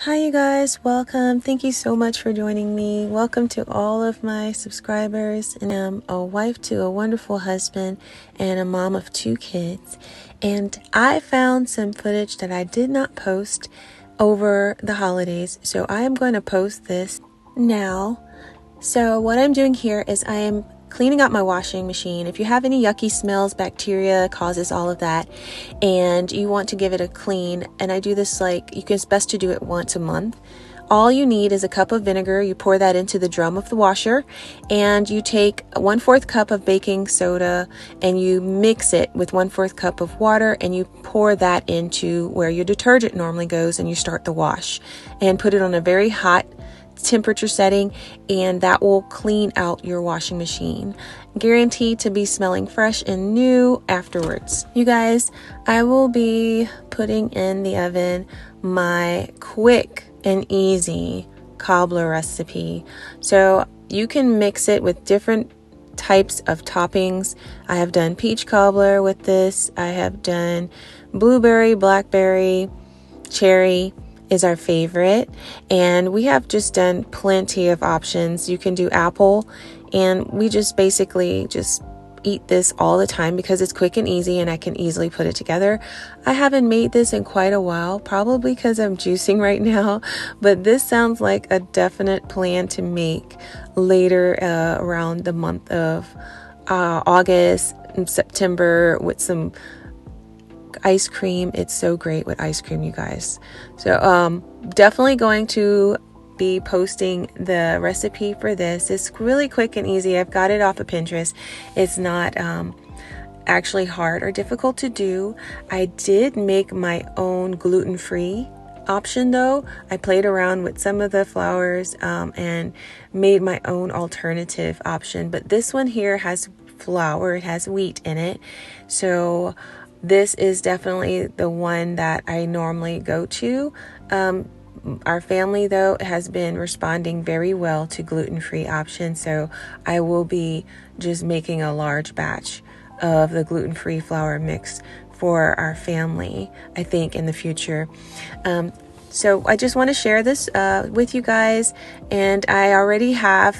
Hi, you guys. Welcome. Thank you so much for joining me. Welcome to all of my subscribers. And I'm a wife to a wonderful husband and a mom of 2 kids. And I found some footage that I did not post over the holidays. So I am going to post this now. So what I'm doing here is I am cleaning out my washing machine. If you have any yucky smells, bacteria causes all of that, and you want to give it a clean, and I do this it's best to do it once a month. All you need is a cup of vinegar. You pour that into the drum of the washer, and you take 1/4 cup of baking soda and you mix it with 1/4 cup of water, and you pour that into where your detergent normally goes, and you start the wash and put it on a very hot temperature setting, and that will clean out your washing machine. Guaranteed to be smelling fresh and new afterwards. You guys, I will be putting in the oven my quick and easy cobbler recipe. So you can mix it with different types of toppings. I have done peach cobbler with this. I have done blueberry, blackberry, cherry is our favorite, and we have just done plenty of options. You can do apple, and we just basically just eat this all the time because it's quick and easy and I can easily put it together. I haven't made this in quite a while, probably because I'm juicing right now, but this sounds like a definite plan to make later around the month of August and September with some ice cream. It's so great with ice cream, you guys. So definitely going to be posting the recipe for this. It's really quick and easy. I've got it off of Pinterest. It's not actually hard or difficult to do. I did make my own gluten-free option though. I played around with some of the flours and made my own alternative option, but this one here has flour. It has wheat in it. So this is definitely the one that I normally go to. Our family, though, has been responding very well to gluten-free options, so I will be just making a large batch of the gluten-free flour mix for our family, I think, in the future. So I just want to share this with you guys, and I already have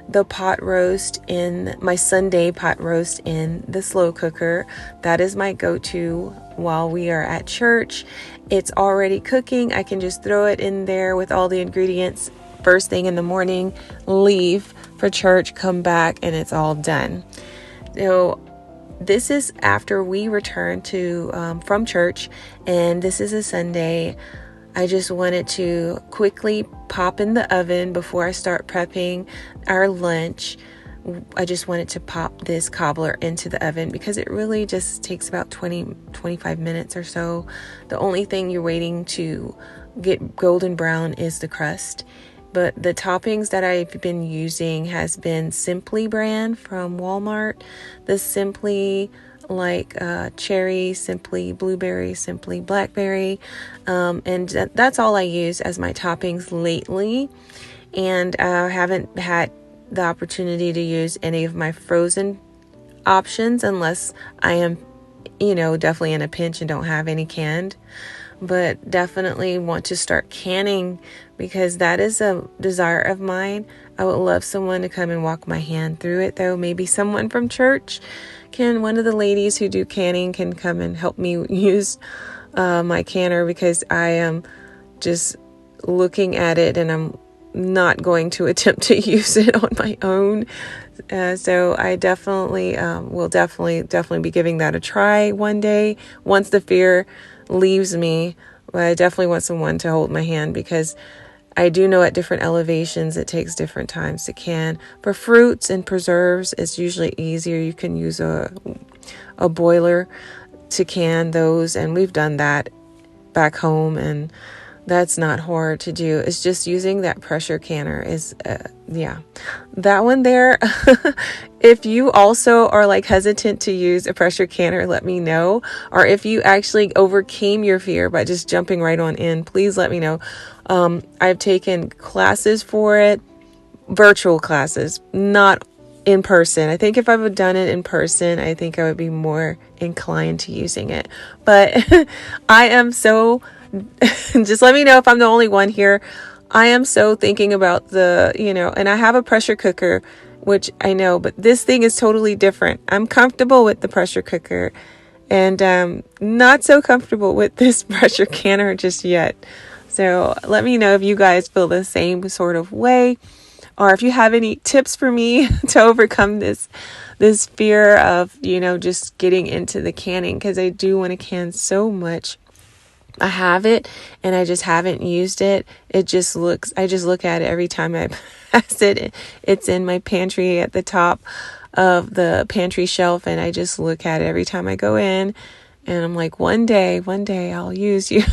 the pot roast in my Sunday pot roast in the slow cooker. That is my go-to while we are at church. It's already cooking. I can just throw it in there with all the ingredients first thing in the morning, leave for church, come back, and it's all done. So this is after we return to from church, and this is a Sunday. I just wanted to quickly pop in the oven before I start prepping our lunch. I just wanted to pop this cobbler into the oven because it really just takes about 25 minutes or so. The only thing you're waiting to get golden brown is the crust. But the toppings that I've been using has been Simply brand from Walmart. The Simply cherry, Simply blueberry, Simply blackberry, and that's all I use as my toppings lately. And I haven't had the opportunity to use any of my frozen options unless I am, definitely in a pinch and don't have any canned. But definitely want to start canning because that is a desire of mine. I would love someone to come and walk my hand through it, though. Maybe someone from church one of the ladies who do canning can come and help me use my canner, because I am just looking at it and I'm not going to attempt to use it on my own. So I definitely will definitely be giving that a try one day once the fear leaves me. But I definitely want someone to hold my hand because I do know at different elevations it takes different times to can. For fruits and preserves, it's usually easier. You can use a boiler to can those, and we've done that back home, and that's not hard to do. It's just using that pressure canner is, that one there. If you also are hesitant to use a pressure canner, let me know. Or if you actually overcame your fear by just jumping right on in, please let me know. I've taken classes for it, virtual classes, not in person. I think if I would have done it in person, I think I would be more inclined to using it. But I am so just let me know if I'm the only one here. I am so thinking about and I have a pressure cooker, which I know, but this thing is totally different. I'm comfortable with the pressure cooker and not so comfortable with this pressure canner just yet. So let me know if you guys feel the same sort of way, or if you have any tips for me to overcome this fear of, just getting into the canning, because I do want to can so much. I have it and I just haven't used it. I just look at it every time I pass it. It's in my pantry at the top of the pantry shelf, and I just look at it every time I go in, and I'm like, one day I'll use you.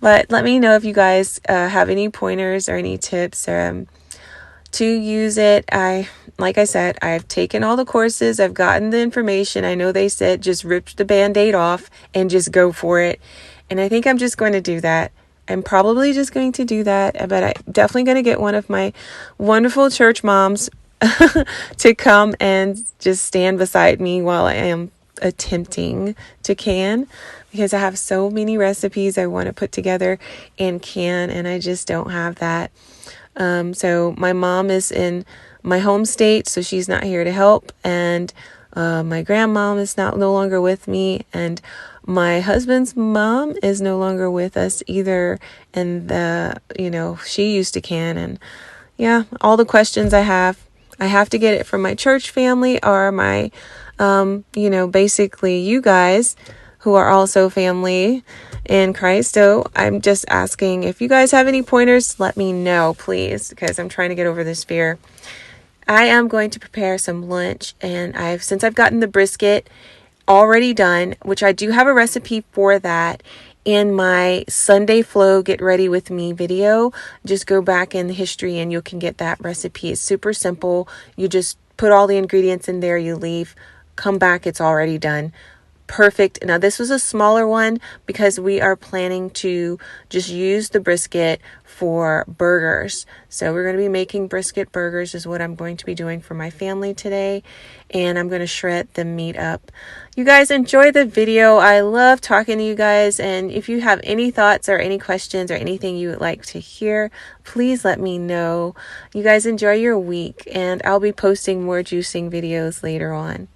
But let me know if you guys have any pointers or any tips to use it. Like I said, I've taken all the courses. I've gotten the information. I know they said just rip the Band-Aid off and just go for it. And I think I'm just going to do that. I'm probably just going to do that. But I'm definitely going to get one of my wonderful church moms to come and just stand beside me while I am attempting to can, because I have so many recipes I want to put together and can, and I just don't have that. So my mom is in my home state, so she's not here to help, and my grandmom is no longer with me, and my husband's mom is no longer with us either, and she used to can, and yeah, all the questions I have to get it from my church family, or my basically you guys who are also family in Christ. So I'm just asking if you guys have any pointers, let me know, please, because I'm trying to get over this fear. I am going to prepare some lunch, and since I've gotten the brisket already done, which I do have a recipe for that in my Sunday Flow Get Ready With Me video. Just go back in the history and you can get that recipe. It's super simple. You just put all the ingredients in there, you leave, come back, it's already done. Perfect. Now this was a smaller one because we are planning to just use the brisket for burgers. So we're going to be making brisket burgers is what I'm going to be doing for my family today. And I'm going to shred the meat up. You guys enjoy the video. I love talking to you guys. And if you have any thoughts or any questions or anything you would like to hear, please let me know. You guys enjoy your week, and I'll be posting more juicing videos later on.